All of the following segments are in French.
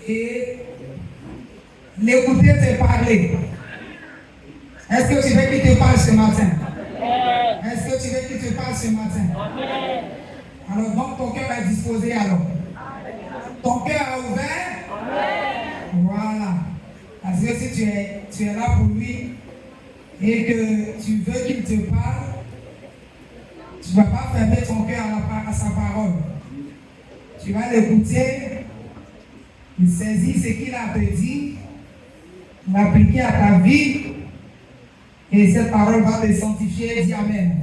et l'écouter te parler. Est-ce que tu veux qu'il te parle ce matin? Est-ce que tu veux qu'il te parle ce matin? Alors donc ton cœur est disposé alors. Ton cœur est ouvert? Voilà. Parce que si tu es là pour lui et que tu veux qu'il te parle, tu ne vas pas fermer ton cœur à sa parole. Tu vas l'écouter, saisir ce qu'il a te dit, l'appliquer à ta vie, et cette parole va te sanctifier. Dis Amen.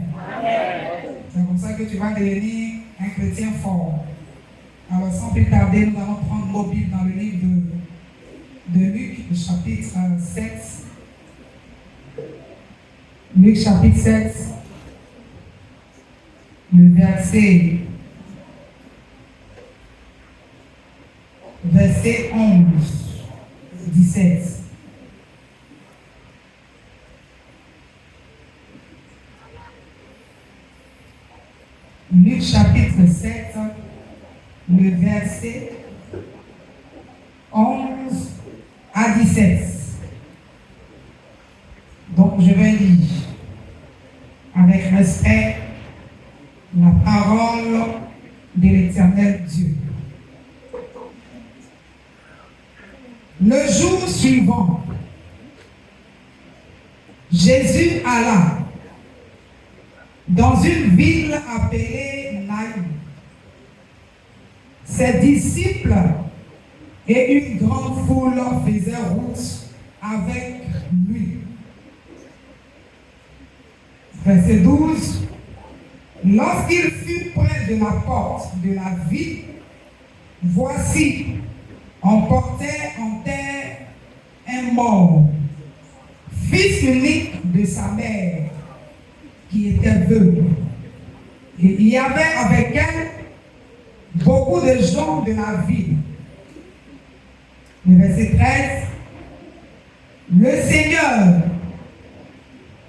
C'est comme ça que tu vas devenir un chrétien fort. Alors sans plus tarder, nous allons prendre nos Bibles dans le livre de Luc, le chapitre 7. Luc chapitre 7, le verset 11, 17. Luc chapitre 7, le verset 11 à 17. Donc je vais lire avec respect la parole de l'Éternel Dieu. Le jour suivant, Jésus alla dans une ville appelée Naïm. Ses disciples et une grande foule faisaient route avec lui. Verset 12. Lorsqu'il fut près de la porte de la ville, voici, on portait en terre un mort, fils unique de sa mère, qui était veuve. Et il y avait avec elle beaucoup de gens de la ville. Le verset 13. Le Seigneur,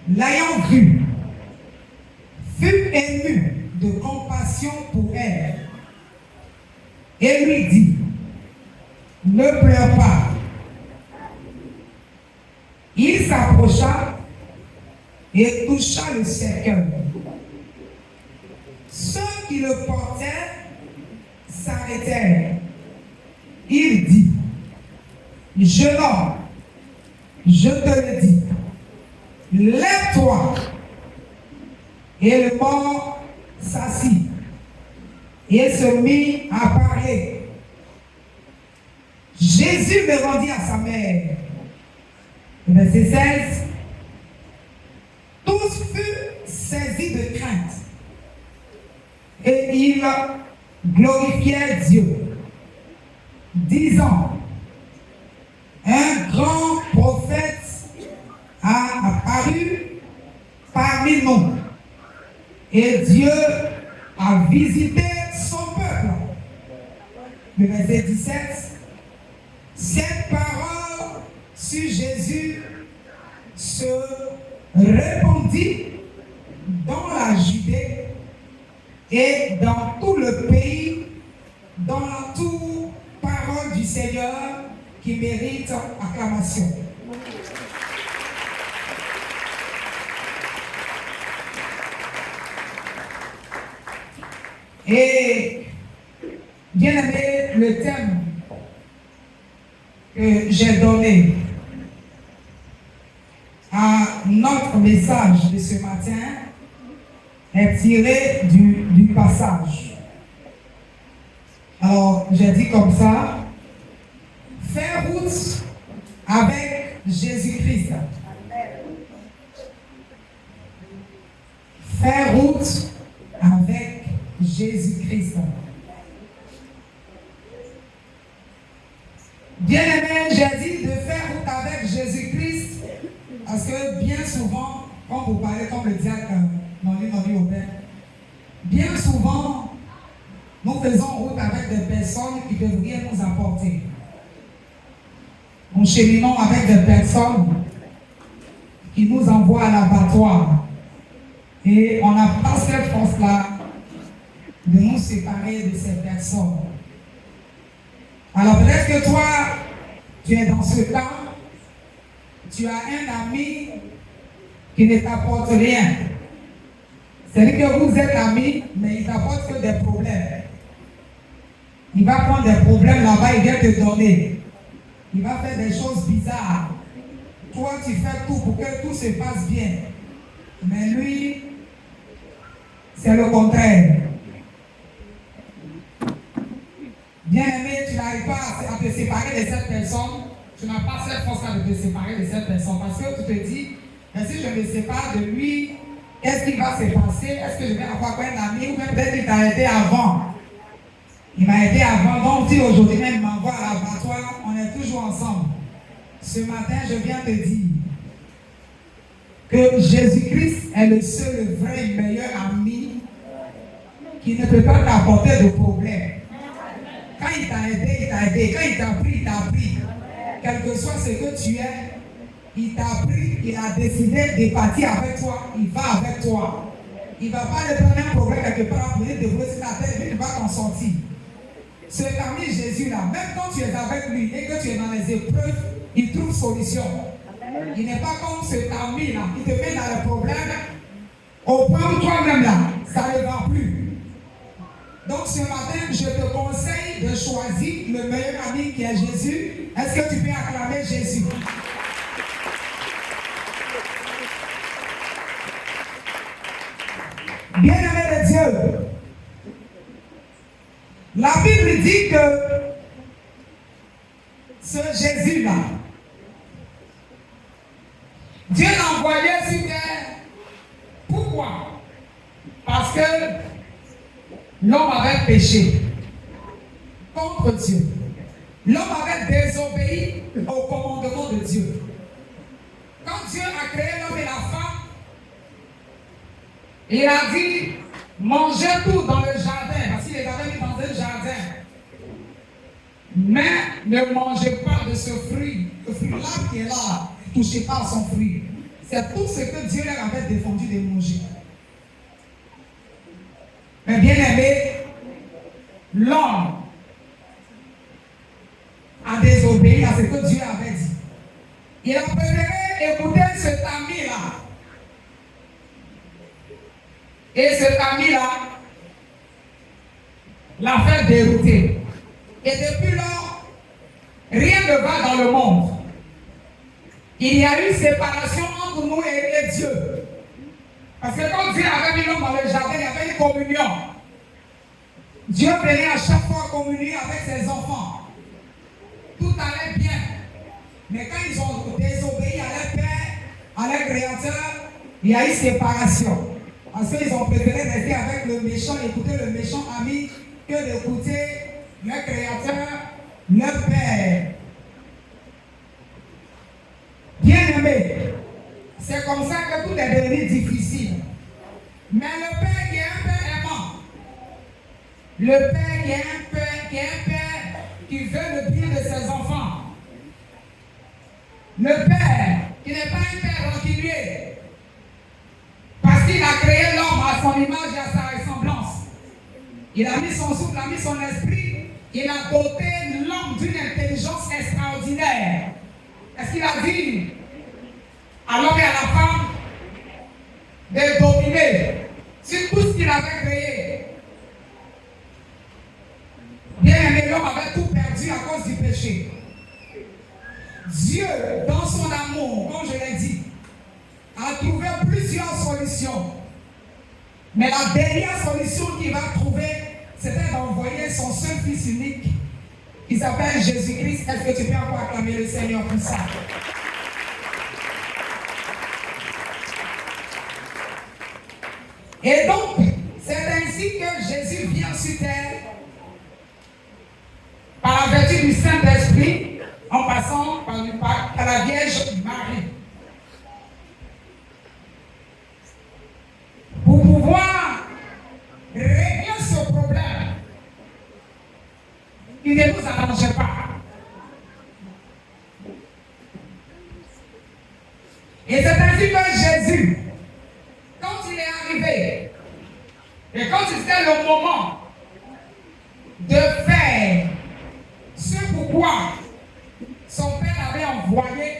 l'ayant vue, fut ému de compassion pour elle et lui dit, ne pleure pas. Il s'approcha et toucha le cercueil. Ceux qui le portaient s'arrêtèrent. Il dit, jeune homme, je te le dis, lève-toi. Et le mort s'assit et se mit à parler. Jésus me rendit à sa mère. Verset 16. Tous furent saisis de crainte et ils glorifiaient Dieu, disant, un grand prophète a apparu parmi nous et Dieu a visité son peuple. Le verset 17. Cette parole sur Jésus se répandit dans la Judée et dans tout le pays, dans la toute parole du Seigneur qui mérite acclamation. Et bien aimé, le thème que j'ai donné à notre message de ce matin est tiré du passage. Alors, j'ai dit comme ça, faire route avec Jésus-Christ. Faire route avec Jésus-Christ. Bien aimé, j'ai dit de faire route avec Jésus-Christ parce que bien souvent, quand vous parlez comme le diacre Aubert, bien souvent, nous faisons route avec des personnes qui devraient nous apporter. Nous cheminons avec des personnes qui nous envoient à l'abattoir. Et on n'a pas cette force-là de nous séparer de ces personnes. Alors peut-être que toi, tu es dans ce cas, tu as un ami qui ne t'apporte rien. C'est-à-dire que vous êtes amis, mais il t'apporte que des problèmes. Il va prendre des problèmes là-bas, il vient te donner. Il va faire des choses bizarres. Toi, tu fais tout pour que tout se passe bien. Mais lui, c'est le contraire. Bien-aimé, tu n'arrives pas à te séparer de cette personne. Tu n'as pas cette force de te séparer de cette personne. Parce que tu te dis, si je me sépare de lui, qu'est-ce qui va se passer? Est-ce que je vais avoir un ami? Ou même peut-être qu'il t'a aidé avant. Il m'a aidé avant. Donc si aujourd'hui même il m'envoie à l'abattoir, on est toujours ensemble. Ce matin, je viens te dire que Jésus-Christ est le seul, le vrai, meilleur ami qui ne peut pas t'apporter de problème. Quand il t'a aidé, il t'a aidé. Quand il t'a pris, il t'a pris. Quel que soit ce que tu es, il t'a pris, il a décidé de partir avec toi, il va avec toi. Il ne va pas le prendre un problème quelque part pour te brosser sur la tête et il va t'en sortir. Cet ami Jésus-là, même quand tu es avec lui et que tu es dans les épreuves, il trouve solution. Il n'est pas comme cet ami-là qui te met dans les problèmes au point où toi-même là, ça ne va plus. Donc ce matin, je te conseille de choisir le meilleur ami qui est Jésus. Est-ce que tu peux acclamer Jésus? Bien-aimé de Dieu, la Bible dit que ce Jésus-là, Dieu l'a envoyé sur terre. Pourquoi? Parce que l'homme avait péché contre Dieu. L'homme avait désobéi au commandement de Dieu. Quand Dieu a créé l'homme et la femme, il a dit, mangez tout dans le jardin, parce qu'il les avait mis dans un jardin. Mais ne mangez pas de ce fruit. Le fruit-là qui est là, ne touchez pas à son fruit. C'est tout ce que Dieu leur avait défendu de manger. Mais bien aimé, l'homme a désobéi à ce que Dieu avait dit. Il a préféré écouter cet ami-là. Et cet ami-là l'a fait dérouter. Et depuis lors, rien ne va dans le monde. Il y a eu séparation entre nous et Dieu. Parce que quand Dieu avait mis l'homme dans le jardin, il y avait une communion. Dieu venait à chaque fois communier avec ses enfants. Tout allait bien. Mais quand ils ont désobéi à leur Père, à leur Créateur, il y a eu séparation. Parce qu'ils ont préféré rester avec le méchant, écouter le méchant ami, que d'écouter leur Créateur, leur Père. Bien-aimé, c'est comme ça que tout est devenu difficile. Mais le Père qui est un Père aimant, le Père qui est un Père qui veut le bien de ses enfants, le Père qui n'est pas un Père rancunier, parce qu'il a créé l'homme à son image et à sa ressemblance. Il a mis son souffle, il a mis son esprit, il a doté l'homme d'une intelligence extraordinaire. Est-ce qu'il a dit à l'homme et à la femme de dominer sur tout ce qu'il avait créé? Bien aimé, l'homme avait tout perdu à cause du péché. Dieu, dans son amour, comme je l'ai dit, a trouvé plusieurs solutions. Mais la dernière solution qu'il va trouver, c'était d'envoyer son seul fils unique, qui s'appelle Jésus-Christ. Est-ce que tu peux encore acclamer le Seigneur pour ça? Et donc, c'est ainsi que Jésus vient sur terre, par la vertu du Saint-Esprit, en passant par la Vierge Marie. Pour pouvoir régler ce problème qui ne nous arrangeait pas. Et c'est ainsi que Jésus, quand il est arrivé, et quand c'était le moment de faire ce fois, son père avait envoyé,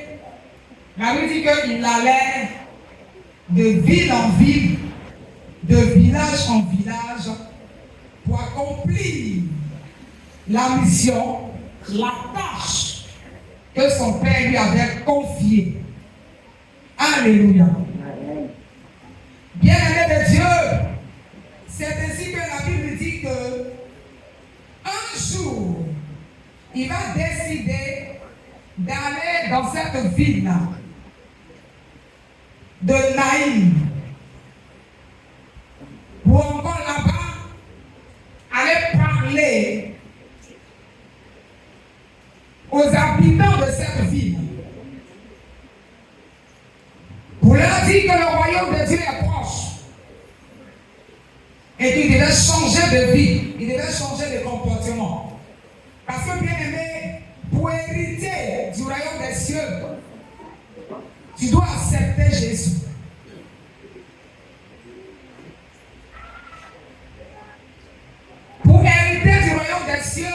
la Bible dit qu'il allait de ville en ville, de village en village, pour accomplir la mission, la tâche que son père lui avait confiée. Alléluia. Bien-aimé de Dieu, c'est ainsi que la Bible dit que un jour, il va décider d'aller dans cette ville-là, de Naïm, pour encore là-bas aller parler aux habitants de cette ville, pour leur dire que le royaume de Dieu est proche et qu'il devait changer de vie, il devait changer de comportement. Parce que, bien aimé, pour hériter du royaume des cieux, tu dois accepter Jésus. Pour hériter du royaume des cieux,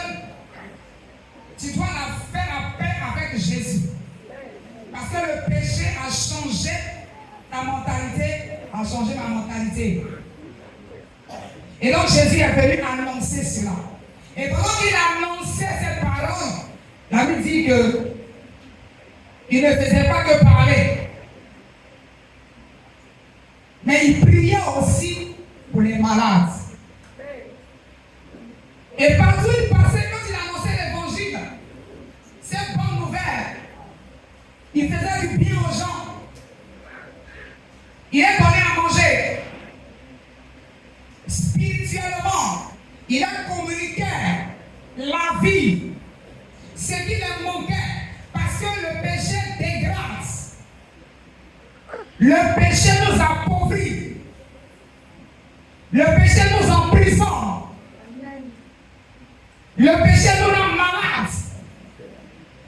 tu dois faire la paix avec Jésus. Parce que le péché a changé ta mentalité, a changé ma mentalité. Et donc Jésus est venu annoncer cela. Et pendant qu'il annonçait cette parole, la Bible dit qu'il ne faisait pas que parler. Mais il priait aussi pour les malades. Et partout il passait, quand il annonçait l'évangile, cette bonne nouvelle, il faisait du bien aux gens. Il est donné à manger. Spirituellement, il a communiqué la vie, ce qui leur manquait, parce que le péché dégrade. Le péché nous appauvrit. Le péché nous emprisonne. Le péché nous rend malades.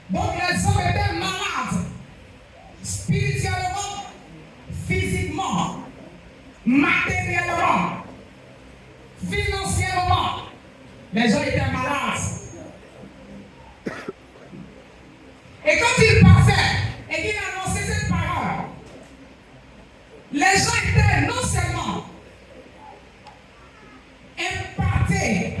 Donc les hommes étaient malades, spirituellement, physiquement, matériellement, financièrement. Les gens étaient malades. Et quand il passait et qu'il annonçait cette parole, les gens étaient non seulement impactés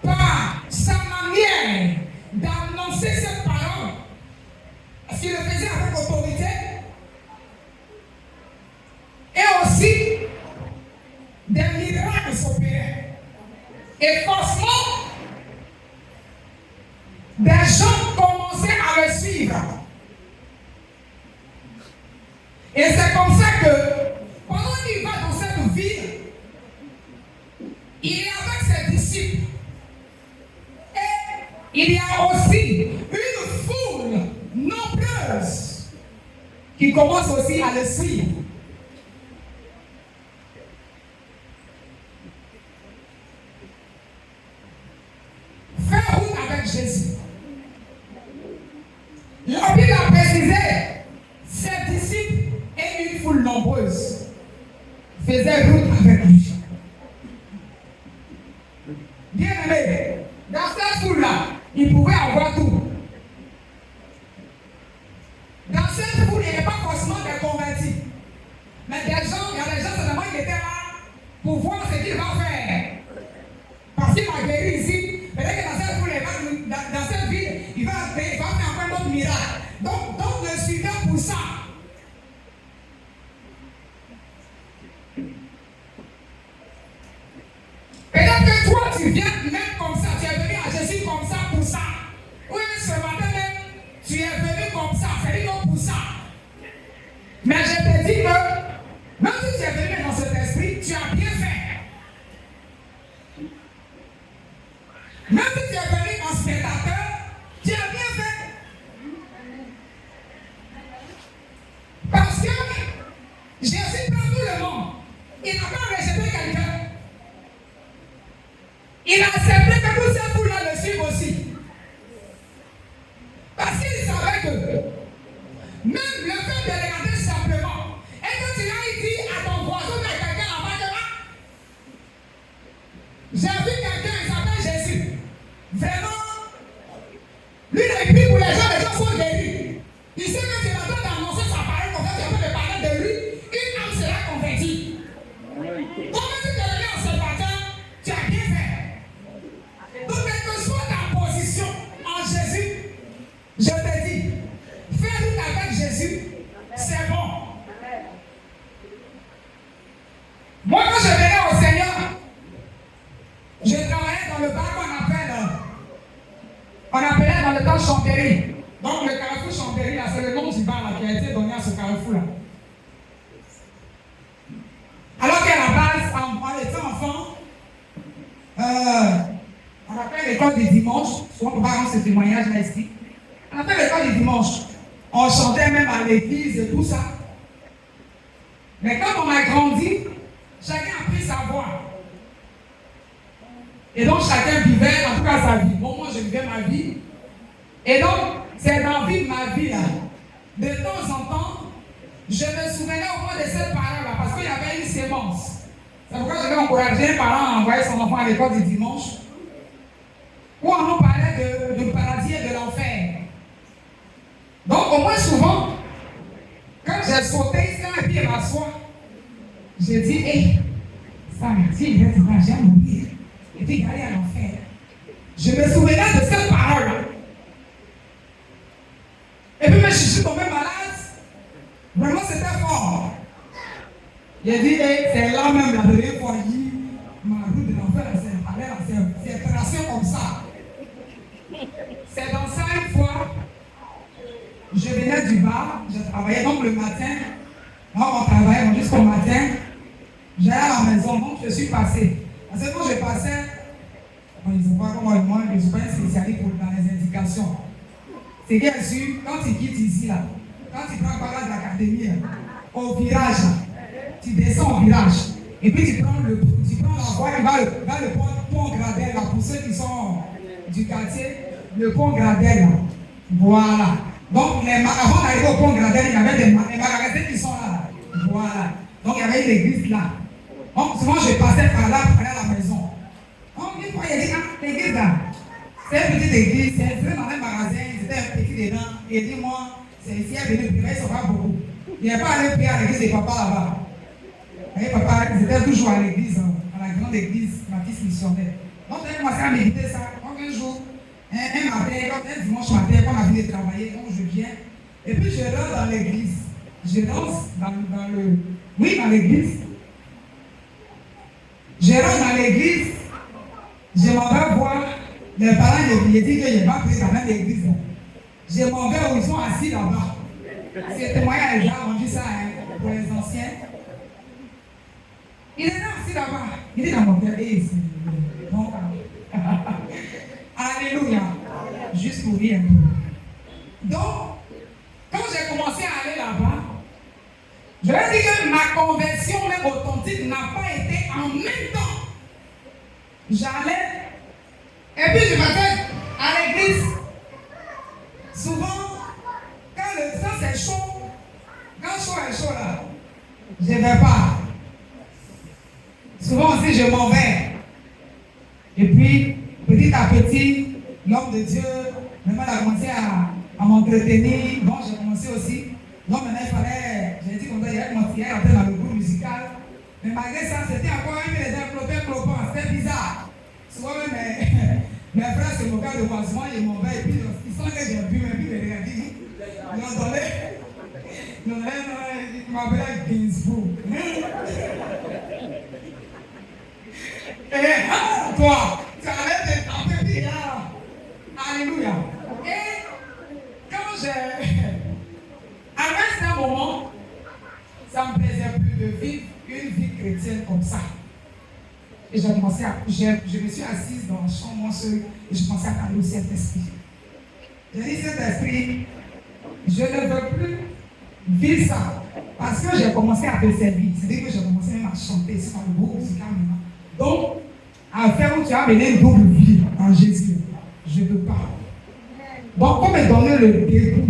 par sa manière d'annoncer cette parole, parce qu'il le faisait avec autorité, et aussi des miracles s'opéraient. Et forcément, des gens commençaient à le suivre. Et c'est comme ça que, pendant qu'il va dans cette ville, il est avec ses disciples. Et il y a aussi une foule nombreuse qui commence aussi à le suivre. Faire route avec Jésus. La Bible a précisé, ses disciples et une foule nombreuse faisaient route avec lui. Bien aimé, dans cette foule-là, il pouvait avoir tout. Dans cette foule, il n'y avait pas forcément des convertis. Mais il y a des gens seulement qui étaient là pour voir ce qu'il va faire. Parce qu'il m'a guéri ici. Peut-être que dans cette foule, dans cette ville, il va faire encore un autre miracle. Donc le suivait pour ça. Peut-être que toi, tu viens même comme ça, tu es venu à Jésus comme ça, pour ça. Oui, ce matin même, tu es venu comme ça, c'est non pour ça. Mais je te dis que, même si tu es venu dans cet esprit, tu as bien fait. Même si tu es venu en spectateur, tu as bien fait. Parce que Jésus prend tout le monde. Il n'a pas rejeté quelqu'un. Il a accepté que tous ces fous-là le suivent aussi. Parce qu'il savait que même le fait de regarder simplement, et que tu as dit à ton voisin, à quelqu'un là-bas, que j'ai vu quelqu'un, il s'appelle Jésus. Vraiment, le temps Chambéry. Donc le carrefour Chambéry, là, c'est le nom du bar là, qui a été donné à ce carrefour-là. Alors qu'à la base, en étant enfant, on appelle l'école du dimanche, souvent on va rendre ce témoignage-là ici. On appelle l'école du dimanche. On chantait même à l'église et tout ça. Mais quand on a grandi, chacun a pris sa voie. Et donc chacun vivait en tout cas sa vie. Bon, moi je vivais ma vie. Et donc, c'est dans la vie de ma vie là. De temps en temps, je me souvenais au moins de cette parole-là, parce qu'il y avait une sémence. C'est pourquoi je vais encourager un parent à envoyer son enfant à l'école du dimanche, où on nous parlait du paradis et de l'enfer. Donc, au moins souvent, quand j'ai sauté, quand un pied m'assoit, j'ai dit, hé, ça, si il reste là, j'ai mourir. Et puis, il allait à l'enfer. Je me souvenais de cette parole-là. Et puis, je suis tombé malade. Vraiment, c'était fort. J'ai dit, hey, c'est là même la dernière fois, ma route de l'enfer, c'est tracé comme ça. C'est dans ça une fois, je venais du bar, je travaillais donc le matin. Moi, on travaillait jusqu'au matin. J'allais à la maison, donc je suis passé. Parce que quand je passais, bon, ils ne sont pas comme moi, je ne suis pas un spécialiste dans les indications. C'est bien sûr, quand tu quittes ici, là, quand tu prends par là de l'académie, au virage, tu descends au virage, et puis tu prends la voie, vers le pont Gradel, là, pour ceux qui sont du quartier, le pont Gradel, là. Voilà. Donc, avant d'arriver au pont Gradel, il y avait des magasins qui sont là. Voilà. Donc, il y avait une église là. Donc, souvent, je passais par là pour aller à la maison. Donc, une fois, il y a dit, ah, l'église là, c'est une petite église, c'est dans un magasin, c'était un petit dedans. Et dis-moi, c'est ici, elle est venue prier, ils ne sont pas beaucoup. Il n'est pas allé prier à l'église des papas là-bas. Et papa, ils étaient toujours à l'église, à la grande église, ma fille missionnaire. Donc, j'ai commencé à méditer ça. Donc, un jour, un matin, un dimanche matin, quand on a fini de travailler, donc je viens. Et puis, je rentre dans l'église. Je rentre dans l'église. Je rentre dans l'église. Je m'en vais voir. Les parents me disent que je n'ai pas pris dans même l'église. Je m'en vais où ils sont assis là-bas. C'est témoignage, j'ai rendu ça pour les anciens. Il est là assis là-bas. Il est dans mon cœur. Donc, alléluia. Juste pour rire un peu. Donc, quand j'ai commencé à aller là-bas, je vais dire que ma conversion même authentique n'a pas été en même temps. J'allais, et puis je m'attends à l'église. Souvent, quand le temps c'est chaud, quand chaud est chaud là, je ne vais pas. Souvent aussi, je m'en vais. Et puis, petit à petit, l'homme de Dieu, maintenant, il a commencé à m'entretenir. Bon, j'ai commencé aussi. Donc, maintenant, il fallait, j'ai dit comme ça, il allait commencer à entrer dans le groupe musical. Mais malgré ça, c'était encore un peu les enveloppés clopants. C'était bizarre. Souvent, même mes frères se moquaient de moi. Souvent, ils m'en vais. Et puis, ils sentent que j'ai bu, mais puis, ils regardent. Ils entendaient. Ils m'appelaient Gainsbourg. Et toi, tu allais te taper puis là. Alléluia. Et quand j'ai. À un moment, ça ne me plaisait plus de vivre une vie chrétienne comme ça. Et j'ai commencé à. Je me suis assise dans la chambre, moi seul, et je commençais à parler au Saint-Esprit. J'ai dit, Saint-Esprit, je ne veux plus vivre ça. Parce que j'ai commencé à te servir. C'est-à-dire que j'ai commencé même à chanter sur le groupe musical maintenant. Donc, à faire où tu as mené une double vie en Jésus. Je ne veux pas. Donc, comme me donner le début,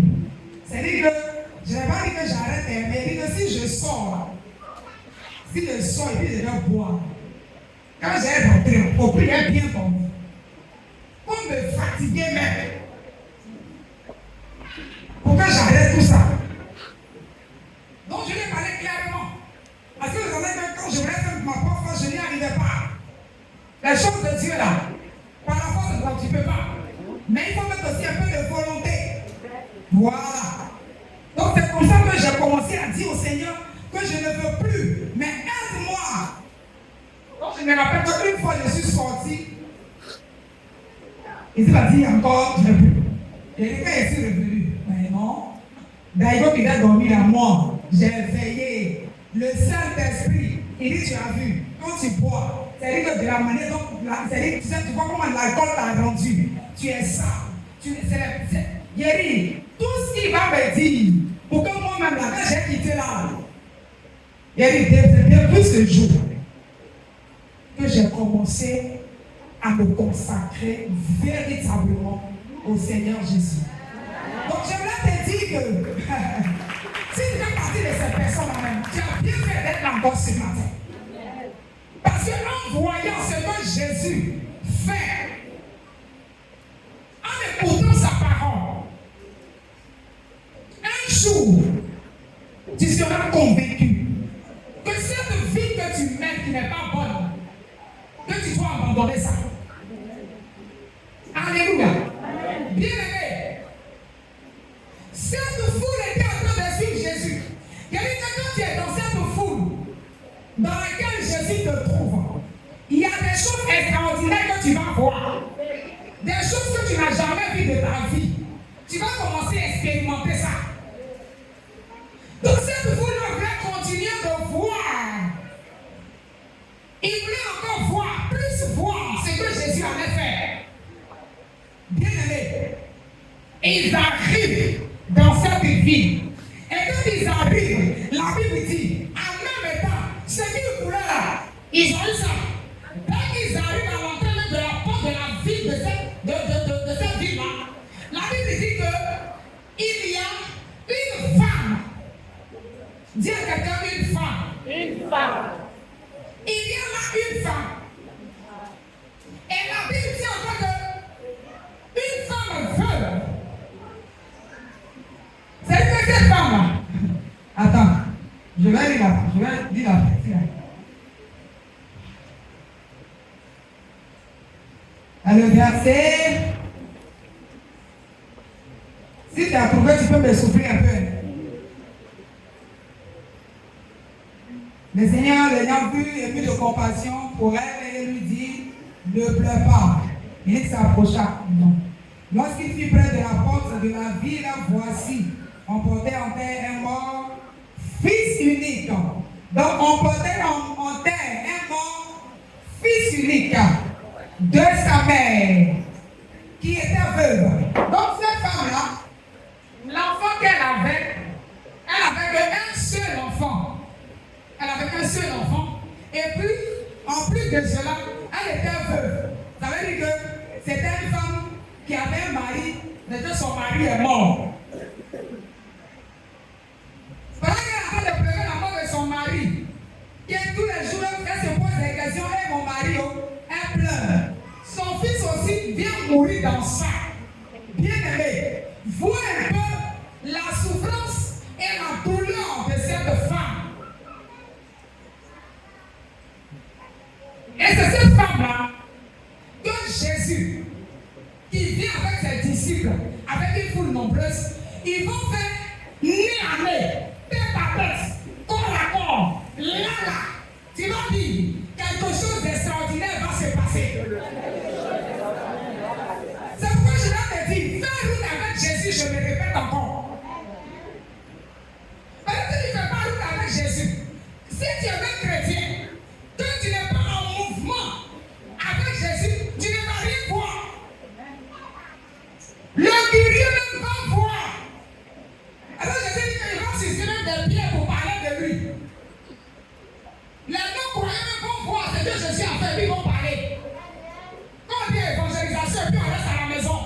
c'est-à-dire que je n'ai pas dit que j'arrête, mais dit que si je sors, et puis je vais boire, quand j'ai rentré, au prière bien tombé, pour me fatiguer même, pour que j'arrête tout ça. Donc, je lui ai parlé clairement. Parce que vous savez que quand je voulais faire ma propre force, je n'y arrivais pas. Les choses de Dieu là, par la force de Dieu, tu ne peux pas. Mais il faut mettre aussi un peu de volonté. Voilà. Donc c'est comme ça que j'ai commencé à dire au Seigneur que je ne veux plus. Mais aide-moi. Donc je me rappelle qu'une fois je suis sorti, il m'a dit encore, je ne veux plus. Et quand je suis revenu, mais non. D'ailleurs, il a dormi à moi. J'ai veillé. Le Saint-Esprit, il dit, tu as vu, quand tu bois, c'est-à-dire que de la manière dont, c'est-à-dire, tu vois comment l'alcool t'a rendu. Tu es ça. Yeri, tout ce qu'il va me dire, pour que moi-même, là, quand j'ai quitté là, Yeri, depuis ce jour, que j'ai commencé à me consacrer véritablement au Seigneur Jésus. Donc j'aimerais te dire que si tu fais partie de ces personnes-là, tu as bien fait d'être là encore ce matin. Parce qu'en voyant ce que Jésus fait, en écoutant sa parole, un jour, tu seras convaincu que cette vie que tu mènes qui n'est pas bonne, que tu dois abandonner ça. Alléluia. Bien aimé. Cette foule était en train de suivre Jésus. Il y a dit que quand tu es dans cette foule dans laquelle Jésus te trouve, il y a des choses extraordinaires que tu vas voir. Des choses que tu n'as jamais vues de ta vie. Tu vas commencer à expérimenter ça. Donc cette foule voulait continuer de voir. Il voulait encore voir, plus voir ce que Jésus avait fait. Bien aimé. Ils arrivent dans cette ville. Et quand ils arrivent, la Bible dit, en même temps, ce qu'ils voulaient là, ils ont eu ça. Dès qu'ils arrivent à l'entrée de la porte de la ville, de cette ville-là, la Bible dit qu'il y a une femme. Dis à quelqu'un une femme. Une femme. Il y a là une femme. Et la Bible dit encore que une femme veuve. C'est que cette femme-là. Attends, je vais lire la partie. Alors, verset. Si tu as trouvé, tu peux me souffler un peu. Le Seigneur l'ayant vu et mis de compassion pour elle et lui dit, ne pleure pas. Il s'approcha. Non. Lorsqu'il fut près de la porte de la ville, voici, on portait en terre un mort, fils unique. Donc on portait en terre un mort, fils unique de sa mère, qui était veuve. Donc cette femme-là, l'enfant qu'elle avait, elle avait qu'un seul enfant. Elle avait qu'un seul enfant. Et puis, en plus de cela, elle était veuve. Ça veut dire que c'était une femme qui avait un mari, mais que son mari est mort. Pendant qu'elle est en train de pleurer la mort de son mari, qui tous les jours, elle se pose des questions, et mon mari, elle pleure. Son fils aussi vient mourir dans ça. Bien aimé, vois un peu la souffrance et la douleur de cette femme. Et c'est cette femme-là que Jésus, qui vient avec ses disciples, avec une foule nombreuse, ils vont faire nez à nez, tête à tête, corps à corps, là. Tu vas dire, quelque chose d'extraordinaire va se passer. C'est pourquoi je vais te dire, fais route avec Jésus, je me répète encore. Parce que tu ne fais pas route avec Jésus. Si tu es un chrétien, que tu n'es pas en mouvement avec Jésus, tu ne vas rien voir. Le curieux même va voir. Alors Jésus dit qu'il va suspendre des pieds pour parler de lui. Les non-croyants vont voir ce que Jésus a fait, ils vont parler. Quand on dit évangélisation, puis on reste à la maison.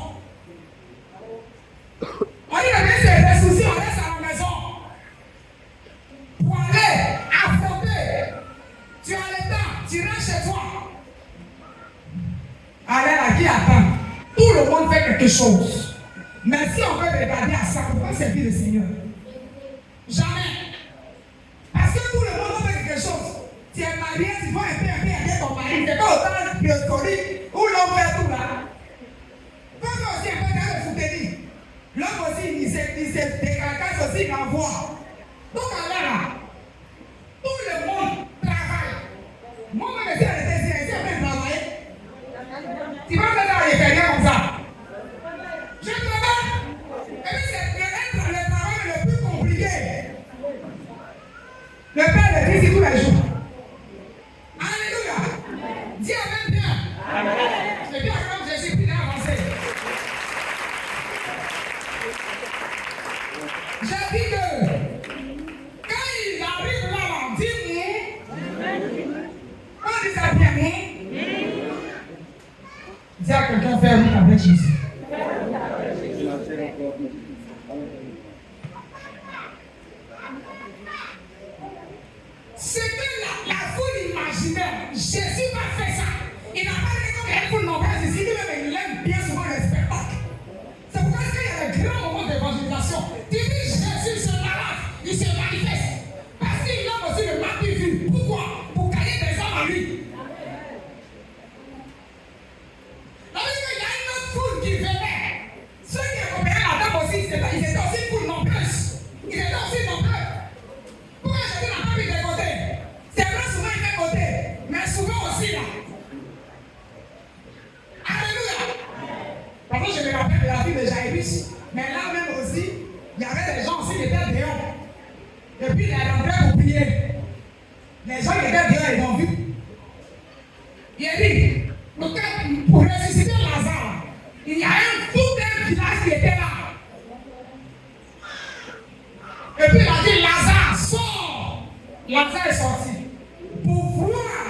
On dit les soucis, on reste à la maison. Pour aller affronter. Tu as le temps, tu rentres chez toi. Allez là, qui attend? Tout le monde fait quelque chose. Mais si on veut regarder à ça, pourquoi servir le Seigneur? Jamais. Parce que tout le monde fait quelque chose. Tu es marié, tu vas un peu aider ton mari. C'est pas autant de story où l'homme fait tout là. Toi aussi, un peu de soutenir. L'homme aussi, il se décarcasse aussi, il envoie. Donc là, tout le monde travaille. Moi-même, si elle était silencieuse, elle peut travailler. Tu vas faire ça à l'extérieur comme ça. Je travaille. Jésus. C'est que la foule imaginaire, Jésus va faire ça. Il n'a pas dit comme une foule nombreuse ici, il aime bien souvent le spectacle. C'est pourquoi qu'il y a des grands moments d'évangélisation. Tu dis Jésus se malade, il se manifeste. Parce qu'il a aussi le mal de vue. Pourquoi? Pour gagner des hommes à lui. Donc il y a une autre foule qui venait. Ceux qui accompagnaient la dame aussi, ils étaient aussi une foule nombreuse. Ils étaient aussi nombreux. Pourquoi Jésus n'a pas mis de côté? C'est vrai, souvent il fait côté, mais souvent aussi là. Alléluia. Parfois je me rappelle de la vie de Jairus, mais là même aussi, il y avait des gens aussi qui étaient dehors. Et puis il est rentré pour prier. Les gens qui étaient dehors, ils ont vu. Il a dit, pour ressusciter Lazare, il y a tout un village qui était là. Et puis il a dit, Lazare, sort. Lazare est sorti. Pour voir,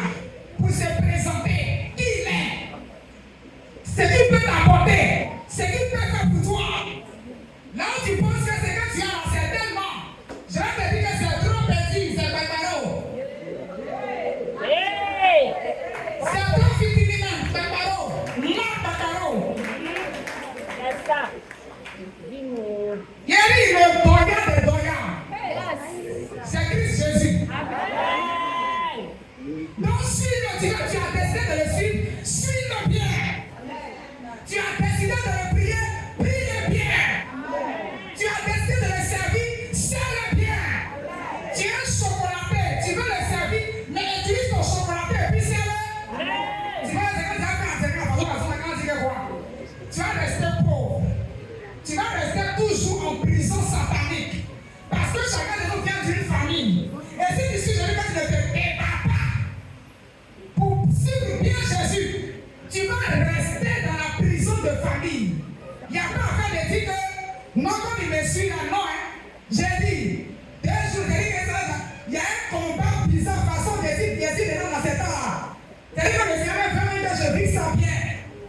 pour se présenter, qui il est. Ce qu'il peut t'apporter, ce qu'il peut faire pour toi. Là où tu penses que c'est que tu as, c'est tellement. Je vais te dire que c'est trop petit, c'est Barbaro. C'est trop fini même, Barbaro. Non, Barbaro. C'est ça. Il a dit le doyen des doyens. C'est Christ Jésus. Donc suis-le, tu as décidé de le suivre, suis-le bien. Tu as décidé de le prier, prie-le bien. Tu as décidé de le servir, serre-le bien. Tu es un chocolaté, tu veux le servir, mais utilise ton chocolaté et puis serre-le. Tu vas tu vas rester pauvre. Tu vas rester toujours en prison satanique. Parce que chacun de nous vient d'une famille. Et si tu suis Jésus, quand tu ne te prépares pas pour suivre bien Jésus, tu vas rester dans la prison de famille. Il n'y a pas à faire de dire que non, comme il me suit là, non. J'ai dit, 2 jours, j'ai dit que ça, il y a un combat bizarre, façon de dire maintenant dans cet temps-là. C'est-à-dire que le Seigneur m'a fait que je vis ça bien.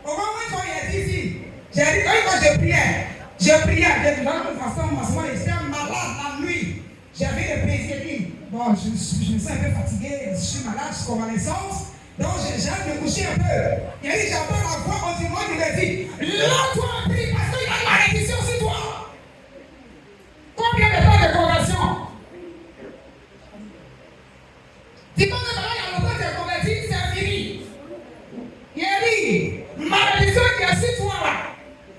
Au moment où il est ici, j'ai dit, quand je priais, de toute façon, moi, j'étais malade la nuit. J'avais le plaisir. Bon, je me sens un peu fatigué, je suis malade, je suis convalescence. Donc, j'ai hâte de me coucher un peu. Il a dit, j'entends la voix au dimanche, il m'a dit, lève-toi, prie, parce qu'il y a une malédiction sur toi. Combien de temps de conversion? Tu penses que maintenant, il y a longtemps que tu es converti, c'est fini. Il a dit, malédiction qui est sur toi là.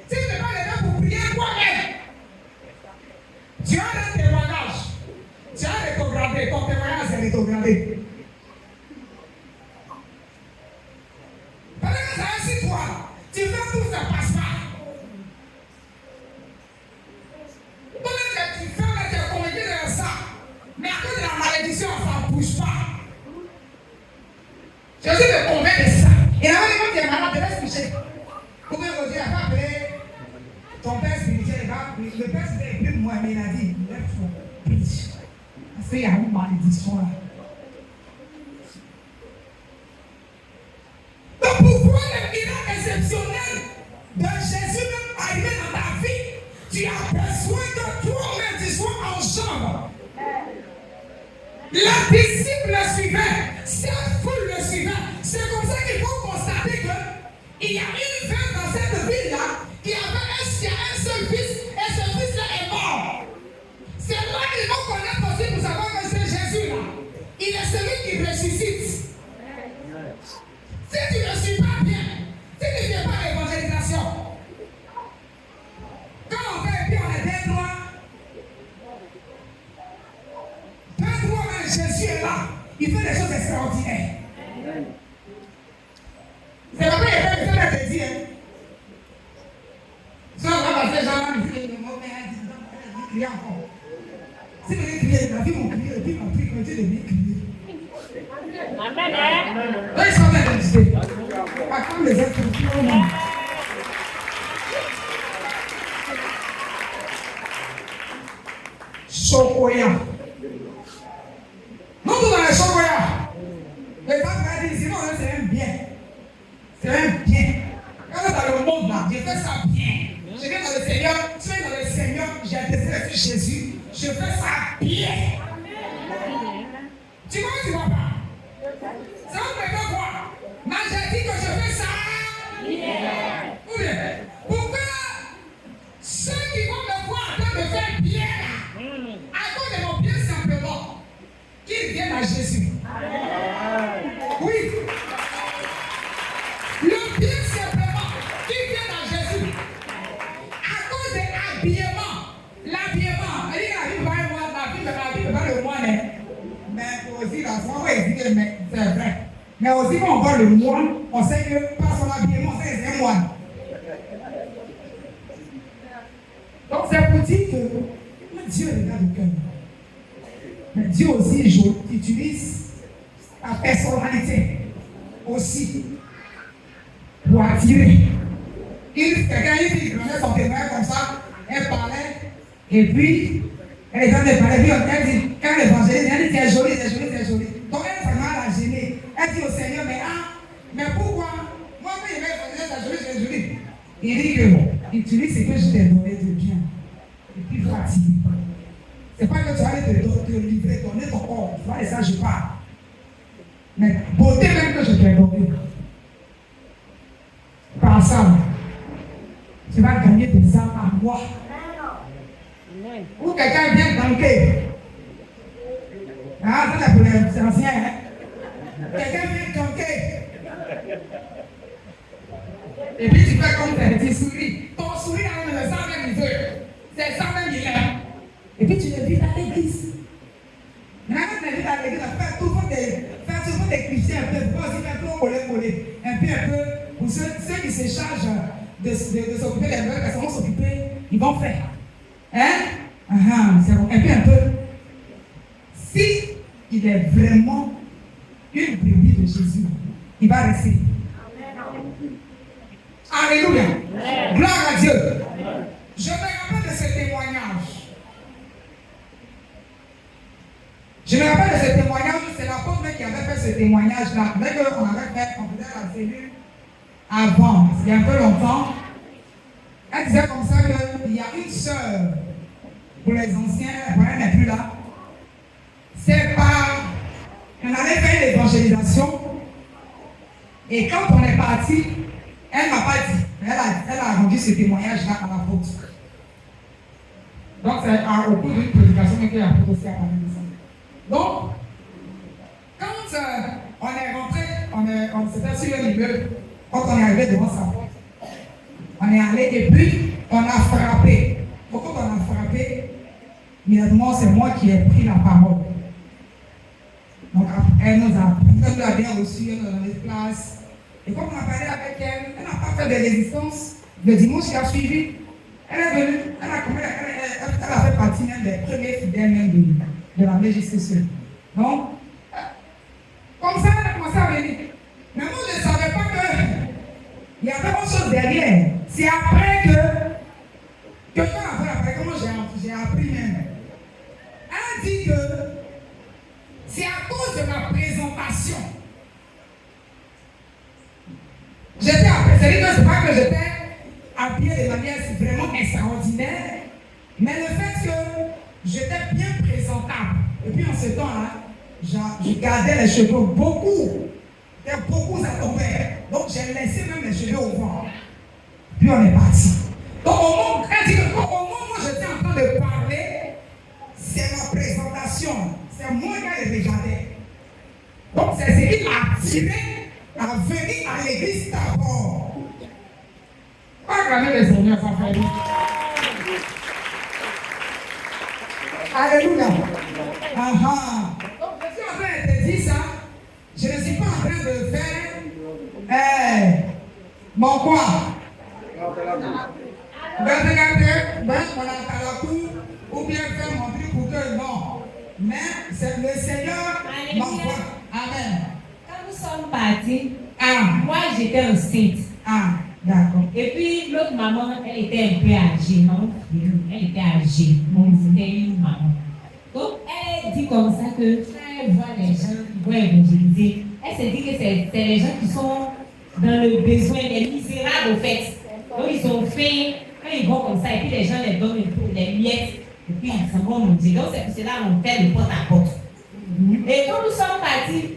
Si tu n'es pas le temps pour prier toi-même, tu as un témoignage. Tu as rétrogradé. Ton témoignage est rétrogradé. Pendant que ça est sur toi, tu fais tout, ça passe pas. Pendant que tu fais, tu es convaincu de ça. Mais à cause de la malédiction, ça ne bouge pas. Jésus me convainc de ça. Et là, quand tu es malade, tu laisses coucher. Vous pouvez me dire, après, ton père spirituel, le père spirituel est plus moi, mais il a dit, lève-toi, prie. Parce qu'il y a une malédiction là. Donc pour voir le miracle exceptionnel de Jésus même arrivé dans ta vie, tu as besoin que toi-même tu sois en jambe. Les disciples le suivaient, cette foule le suivait. C'est comme ça qu'il faut constater qu'il y a une femme dans cette ville-là qui avait un seul fils et ce fils-là est mort. C'est là qu'ils vont connaître aussi pour savoir que c'est Jésus-là. Il est celui qui ressuscite. Si tu ne suis pas bien, si tu ne fais pas l'évangélisation, quand on fait et puis on est deux droits, même Jésus est là, il fait des choses extraordinaires. C'est pas vrai, il fait des dire. Ça va passer, Jean, il fait des mots, mais il crie encore. Si vous voulez crier, la vie vont crier, et puis on prie, que Dieu de bien crier. Amen. Là, ils sont en train de discuter. Par contre, les autres, Chocoya. Non, tout dans les chocoya. Les gens vont dire, sinon, c'est un bien. C'est un bien. Quand dans le monde là, j'ai fait je viens dans le Seigneur, tu es dans le Seigneur, j'ai un désir sur Jésus, je fais ça bien. Tu vois ou tu vois pas? Ça on peut pas voir. Mais j'ai dit que je fais ça bien. Ou bien, pour que ceux qui vont me voir en train de faire bien là, à cause de mon bien simplement, qu'ils viennent à Jésus. Oui. Le bien simplement, qu'ils viennent à Jésus. À cause de l'habillement, la vie va le moine. Mais aussi, la foi va hésiter, mais c'est vrai. Mais aussi, quand on voit le moine, on sait que par son habillement, c'est un moine. Donc, c'est pour dire que Dieu regarde le cœur. Mais Dieu aussi utilise ta personnalité aussi pour attirer. Quelqu'un il prenait son témoin comme ça, elle parlait, et puis elle est en train de parler, puis elle dit, quand l'évangéliste, elle dit, c'est joli, c'est joli, c'est joli. Donc elle vraiment la gêner. Elle dit au Seigneur, mais pourquoi? Moi, quand il va évangéliser, c'est joli, c'est joli. Il dit que utilise ce que je t'ai donné de bien. Et puis il faut attirer. C'est pas que tu vas aller te livrer, donner ton corps. Tu vois, et ça, je parle. Mais beauté même que je t'ai donné. Par ça, tu vas gagner des âmes à moi. Ou quelqu'un vient tanker. Ah, ça c'est pour les anciens, hein. Quelqu'un vient tanker. Et puis tu fais comme tu souris. Ton sourire là, le 120 000 feux. C'est 120 000 ans. Et puis tu le vis à l'église. Maintenant, tu le vis à l'église, faire souvent des clichés un peu, pas aussi faire trop coller. Un peu, pour ceux qui se chargent de s'occuper des meufs, parce qu'ils vont s'occuper, ils vont faire. Hein? C'est bon. Un peu. Si il est vraiment une brebis de Jésus, il va rester. Alléluia. Gloire à Dieu. Je me rappelle de ce témoignage. Je me rappelle de ce témoignage, c'est l'apôtre qui avait fait ce témoignage-là. Dès qu'on avait fait, on faisait la cellule avant, il y a un peu longtemps. Elle disait comme ça qu'il y a une sœur, pour les anciens, elle n'est plus là. C'est par, on avait fait l'évangélisation, et quand on est parti, elle ne m'a pas dit, elle a rendu ce témoignage-là à l'apôtre. Donc c'est au cours d'une prédication que l'apôtre aussi a parlé de ça. Donc, quand on est rentré, c'était sur le milieu, quand on est arrivé devant sa porte, on est allé et puis on a frappé. Pourquoi on a frappé? Immédiatement, c'est moi qui ai pris la parole. Donc, elle nous a bien reçu, elle nous a donné place. Et quand on a parlé avec elle, elle n'a pas fait de résistance. Le dimanche qui a suivi, elle est venue, elle a fait partie même des premiers fidèles même de la législation. Donc, comme ça, elle a commencé à venir. Mais moi, je ne savais pas qu'il y avait autre chose derrière. C'est après que quelqu'un après, comment j'ai appris même. Elle a dit que c'est à cause de ma présentation. J'étais après, c'est pas que j'étais habillé de manière vraiment extraordinaire, mais le fait que j'étais bien présentable. Et puis en ce temps-là, je gardais les cheveux beaucoup. Ça tombait. Donc j'ai laissé même les cheveux au vent. Puis on est parti. Donc au moment où j'étais en train de parler, c'est ma présentation. C'est moi qui les regardais. Donc c'est ce qui m'a attiré à venir à l'église d'abord. Acclamez le Seigneur, ça fait lui. Alléluia. Donc je suis en train de dire ça. Je ne suis pas en train de faire mon quoi. Ou bien faire mon truc pour que non. Mais c'est le Seigneur m'envoie. Amen. Quand nous sommes partis, Moi j'étais enceinte. D'accord. Et puis l'autre maman, elle était un peu âgée, non? Elle était âgée. Donc c'était une maman. Donc elle dit comme ça que quand elle voit les gens qui vont évangéliser, elle se dit que c'est les gens qui sont dans le besoin, les misérables au fait. Donc ils ont fait Quand ils vont comme ça, et puis les gens les donnent les miettes, et puis ils s'en vont manger. Donc c'est pour cela qu'on fait le porte à porte. Et quand nous sommes partis,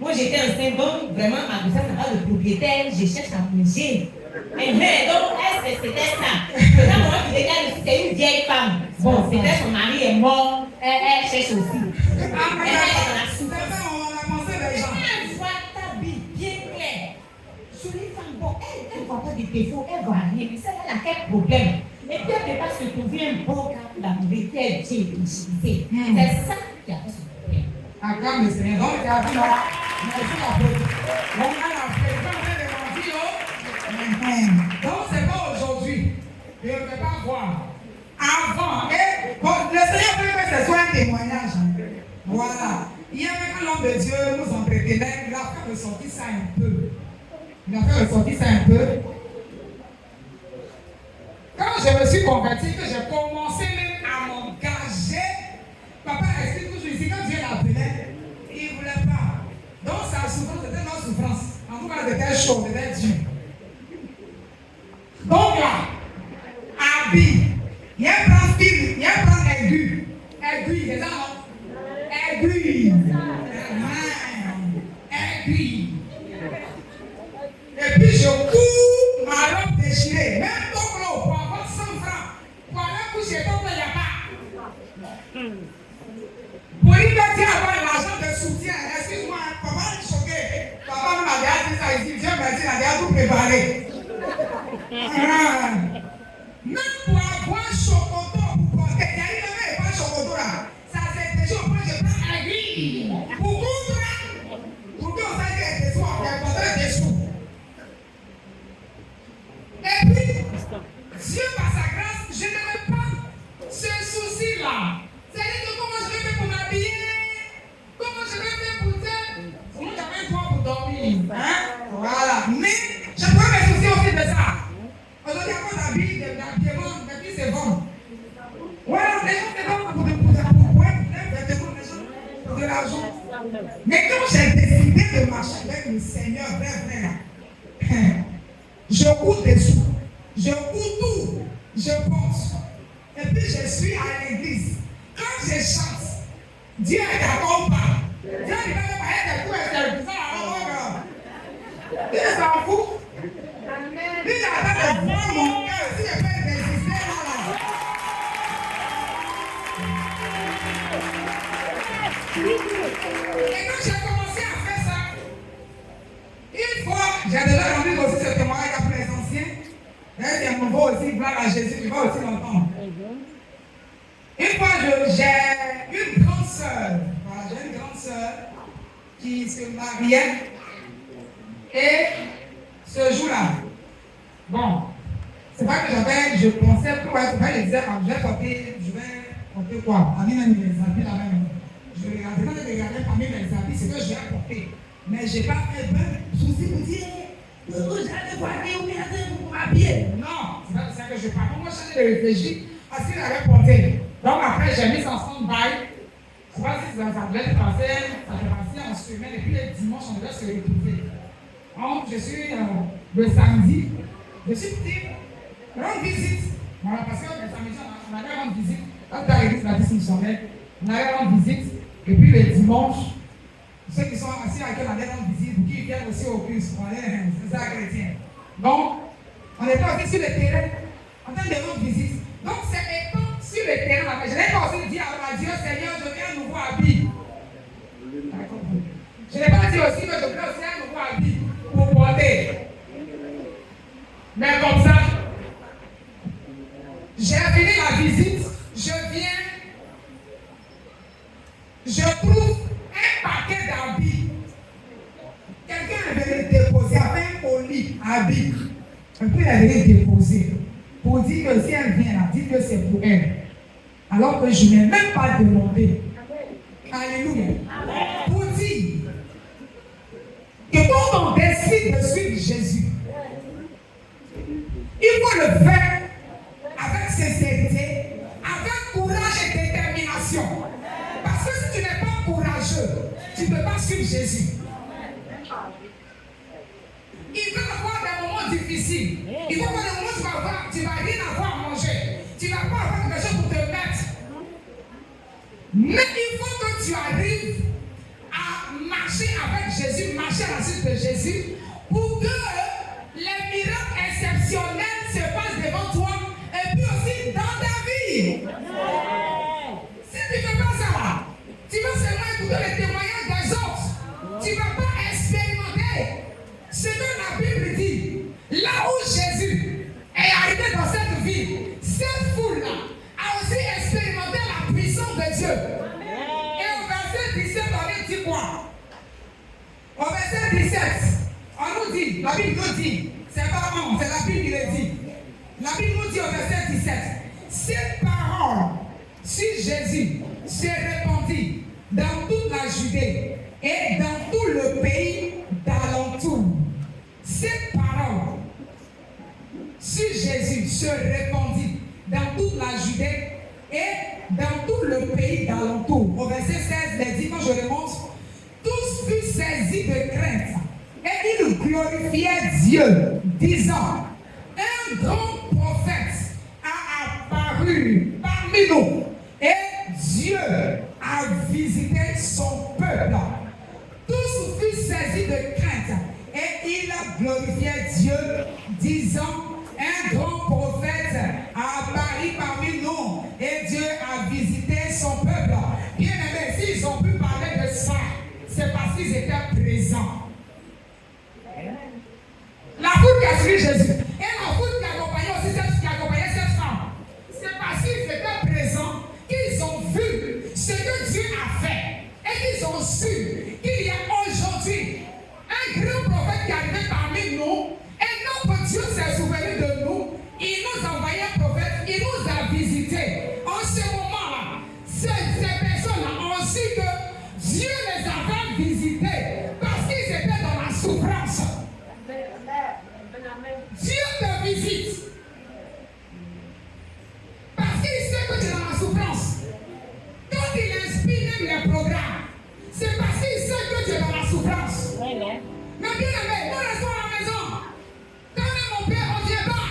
moi j'étais enceinte, donc vraiment ma grossesse n'a pas de propriétaire, je cherche à manger. Mais donc c'était ça. Maintenant, moi qui décale aussi, c'est une vieille femme. Bon, c'était son mari est mort, elle cherche aussi. Elle est dans la souffrance. Elle voit ta vie bien claire. Sur les femmes, bon, elle ne voit pas des défauts, elle voit rien. Mais ça, elle a quel problème? Et puis elle ne peut pas se trouver un bon cas pour la nourriture, elle dit l'utilité. C'est ça qui a fait son problème. Acclame le Seigneur. Donc, tu as vu là, merci la faute. On a la fréquence des mentir. Donc, c'est pas aujourd'hui. Je ne vais pas voir. Avant, bon, le Seigneur veut que ce soit un témoignage. Voilà. Hier, quand l'homme de Dieu nous entretenait, il a fait ressortir ça un peu. Quand je me suis converti, que j'ai commencé même à m'engager, papa explique toujours ici, quand Dieu l'appelait, il ne voulait pas. Donc sa souffrance était notre souffrance. En tout cas, c'était chaud, c'était dur. Donc là, habit, il y a un plan fil, il y a un plan aigu. Aiguille, c'est ça, non? Aiguille. Aiguille. Et puis je cours ma robe déchirée, même ton gros, pour avoir 100 francs, pour aller coucher, ton il n'y a pas. Pour lui dire avoir l'argent de soutien, excuse-moi, papa est choqué. Papa m'a déjà dit ça ici, Dieu m'a dit, il a déjà tout préparé. Même pour avoir chocoto, pour porter, il y a eu même pas chocoto là. Ça c'est des choses, moi je prends aiguille. Pour coudre, pour qu'on sache qu'il y a des sous, on va porter des sous. Et puis, Dieu par sa grâce, je n'avais pas ce souci-là. C'est-à-dire que comment je vais faire pour m'habiller, comment je vais faire pour ça. Sinon, j'avais un toit pour dormir. Hein? Voilà. Mais je peux me soucier aussi de ça. Aujourd'hui, à cause d'habiller, d'habiller, c'est bon. Voilà, les gens se donnent pour de l'argent. Mais quand j'ai décidé de marcher avec le Seigneur, je cours dessous, je cours tout, je porte. Et puis je suis à l'église. Quand je chante, Dieu est d'accord ou pas? Dieu ne va pas être d'accord avec ça. Dieu s'en fout. Dieu attend de voir mon cœur si je peux résister là. Et quand j'ai commencé à faire ça, une fois, j'ai déjà rendu aussi ce témoignage pour les anciens. Et mon beau aussi, gloire à Jésus, tu vas aussi l'entendre. Une fois, j'ai une grande sœur. Voilà, j'ai une grande sœur qui se mariait. Et ce jour-là, bon, c'est pas que je pensais, je disais, je vais porter quoi? Parmi mes habits là même. Je regardais, quand je regardais parmi mes habits, c'est que je vais porter. Mais je n'ai pas fait de souci pour dire, j'allais voir ou bien pour m'habiller. Non, c'est pas de ça que je parle. Moi, je suis réfléchi à ce qu'il avait porté. Donc après, j'ai mis ça en stand-by. Je ne sais pas si ça devait être passé, ça fait passer en semaine, et puis le dimanche, on devait se retrouver. Donc, je suis le samedi, je suis petit, rendre visite. Voilà, parce que le samedi, on allait rendre visite. Quand tu as l'église baptiste missionnaire, on allait rendre visite, et puis le dimanche, ceux qui sont assis à qui on allait rendre visite, ou qui viennent aussi au culte, on allait c'est ça chrétien. Donc, on était aussi sur le terrain, en train de rendre visite. Donc, c'est étant sur le terrain, je n'ai pas aussi dit à Dieu, Seigneur, je veux un nouveau habit. Je n'ai pas dit aussi que je veux aussi un nouveau habit pour porter. Mais comme ça, j'ai fini la visite, je viens, je trouve un paquet d'habits. Quelqu'un est venu déposer avec un colis habits. Et puis il est venu déposer pour dire que si elle vient là, dites que c'est pour elle. Alors que je n'ai même pas demandé. Alléluia. Pour dire que quand on décide de suivre Jésus, il faut le faire avec sincérité, avec courage et détermination. Parce que si tu n'es pas courageux, tu ne peux pas suivre Jésus. Il va y avoir des moments difficiles. Il va y avoir des moments où tu vas rien Tu ne vas pas avoir quelque chose pour te mettre. Mais il faut que tu arrives à marcher avec Jésus, marcher à la suite de Jésus, pour que les miracles exceptionnels se passent devant toi et puis aussi dans ta vie. Si tu ne fais pas ça, tu vas seulement écouter les témoignages des autres. Tu ne vas pas expérimenter ce que la Bible dit. Là où Jésus est arrivé dans cette vie, cette foule-là a aussi expérimenté la puissance de Dieu. Et au verset 17, on dit quoi? Au verset 17, on nous dit, la Bible nous dit, c'est pas moi, c'est la Bible qui le dit. La Bible nous dit au verset 17, cette parole sur Jésus se répandit dans toute la Judée et dans tout le pays d'alentour. Cette parole sur Jésus se répandit dans toute la Judée et dans tout le pays d'alentour. Au verset 16, les dit, quand je remonte, tous furent saisis de crainte et ils glorifiaient Dieu, disant, un grand prophète a apparu parmi nous et Dieu a visité son peuple. Tous furent saisis de crainte et ils glorifiaient Dieu, disant, un grand prophète a apparu parmi nous et Dieu a visité son peuple. Bien aimé, s'ils ont pu parler de ça, c'est parce qu'ils étaient présents. La foule qui a suivi Jésus et la foule qui accompagnait aussi cette femme, c'est parce qu'ils étaient présents qu'ils ont vu ce que Dieu a fait et qu'ils ont su qu'il y a aujourd'hui un grand prophète qui est arrivé parmi nous et notre Dieu s'est souvenu de nous. Il nous a envoyé un prophète, il nous a visités. En ce moment-là, ces personnes-là ont su que Dieu les avait visités parce qu'ils étaient dans la souffrance. Dieu te visite parce qu'il sait que tu es dans la souffrance. Quand il inspire même les programmes, c'est parce qu'il sait que tu es dans la souffrance. Mais bien aimé, nous restons à la maison. Quand même mon père, on ne vient pas.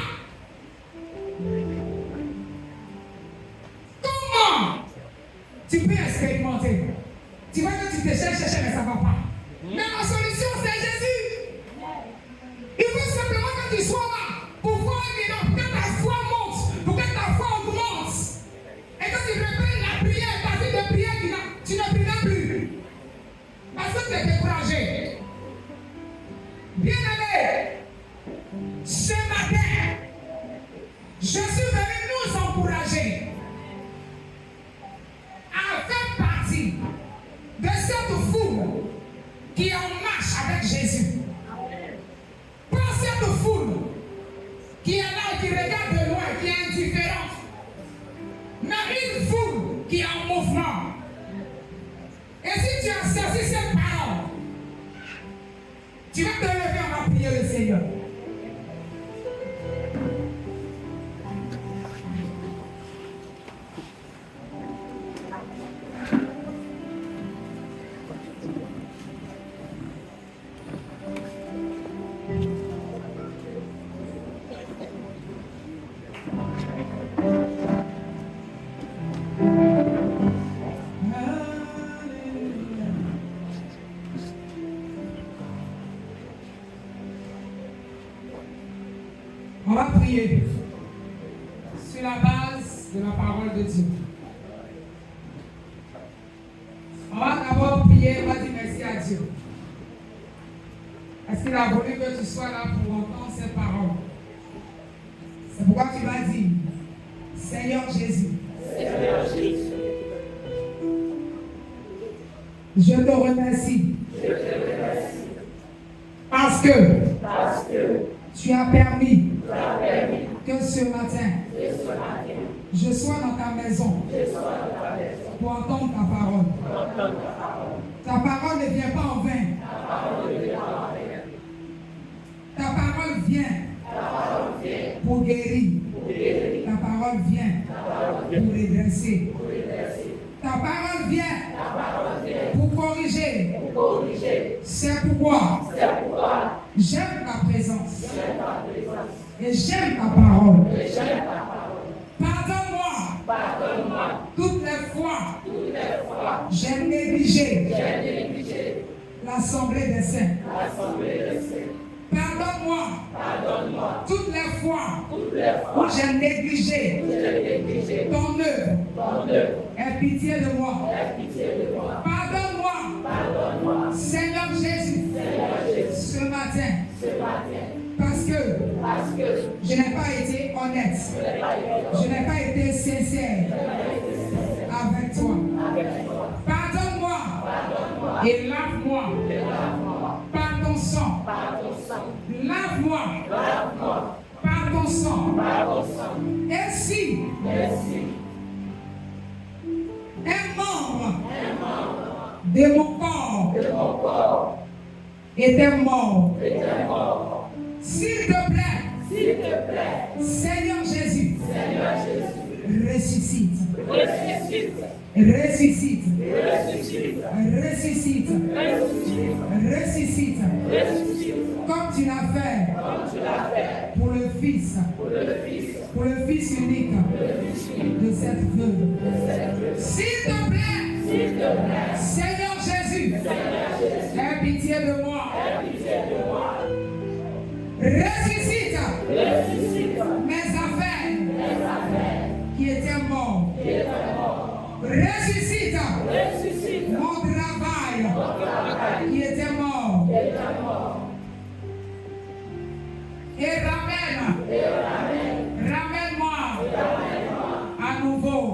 Comment tu peux expérimenter? Tu vois que tu te cherches, mais ça ne va pas. Mais la solution, c'est Jésus. Il faut simplement que tu sois là pour voir un miracle, pour que ta foi monte, pour que ta foi augmente. Et que tu répètes la prière, ta vie de prière, tu ne prieras plus. Parce que tu es découragé. Bien aimé, ce matin, je suis venu nous encourager à faire partie de cette foule qui est en marche avec Jésus. Pas cette foule qui est là, qui regarde de loin, qui est indifférente, mais une foule qui est en mouvement. Et si tu as saisi cette parole, tu vas te lever, on va prier le Seigneur. On va prier sur la base de la parole de Dieu. On va d'abord prier, on va dire merci à Dieu. Parce qu'il a voulu que tu sois là pour entendre ces paroles. C'est pourquoi tu vas dire, Seigneur Jésus, je te remercie. Parce que tu as permis que ce matin, je sois dans ta maison pour entendre ta parole. Ta parole ne vient pas en vain. Ta parole vient pour guérir. Ta parole vient pour redresser. Ta parole vient pour corriger. C'est pourquoi j'aime ta présence et j'aime ta parole. Pardonne l'assemblée des saints. Pardonne-moi toutes les fois où j'ai négligé ton œuvre. Aie pitié de moi. Pardonne-moi, Seigneur Jésus, ce matin. Parce que je n'ai pas été honnête. Je n'ai pas été sincère avec toi. Pardonne-moi et lave-moi par ton sang. Lave-moi par ton sang. Et si un membre de mon corps était mort, s'il te plaît, Seigneur Jésus, ressuscite. Ressuscite. Ressuscite. Ressuscite. Comme tu l'as fait pour le Fils unique de cette veuve. S'il te plaît, Seigneur Jésus, aie pitié de moi. Ressuscite mes affaires qui étaient morts. Ressuscite mon travail qui était mort. Et ramène-moi à nouveau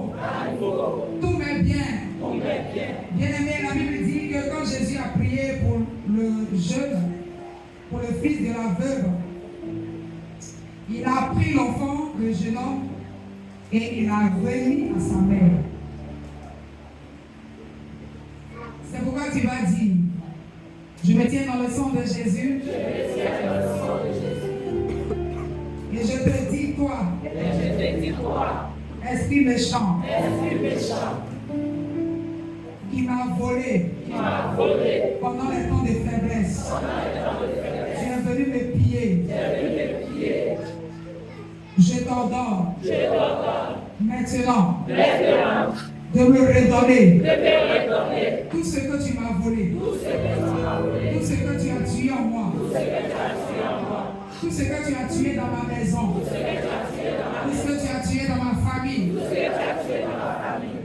tous mes biens. Bien-aimé, la Bible dit que quand Jésus a prié pour le jeune, pour le fils de la veuve, il a pris l'enfant, le jeune homme, et il l'a remis à sa mère. C'est pourquoi tu vas dire, je me tiens dans le sang de Jésus. Et je te dis, toi, esprit méchant, qui m'a volé pendant les temps de faiblesse. Tu es venu me piller. Je t'ordonne maintenant de me redonner tout ce que tu m'as volé, tout ce que tu as tué en moi, tout ce que tu as tué dans ma maison, tout ce que tu as tué dans ma famille,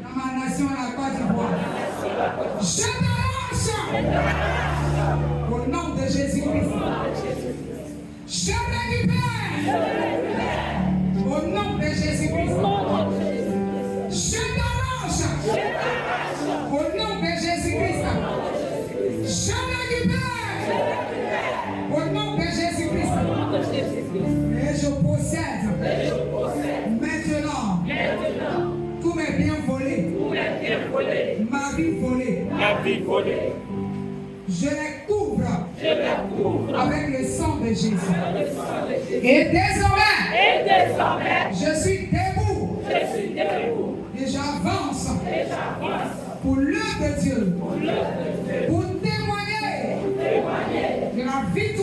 dans ma nation, la Côte d'Ivoire. Je t'arrache au nom de Jésus-Christ. Je récupère au nom de Jésus-Christ. Je t'arrache au nom de Jésus-Christ. Je récupère au nom de Jésus-Christ. Et je possède maintenant tous mes biens volés, ma vie volée. Je les couvre avec le sang de Jésus. Et désormais, je suis debout. Et j'avance pour l'œuvre de Dieu. Pour témoigner de la victoire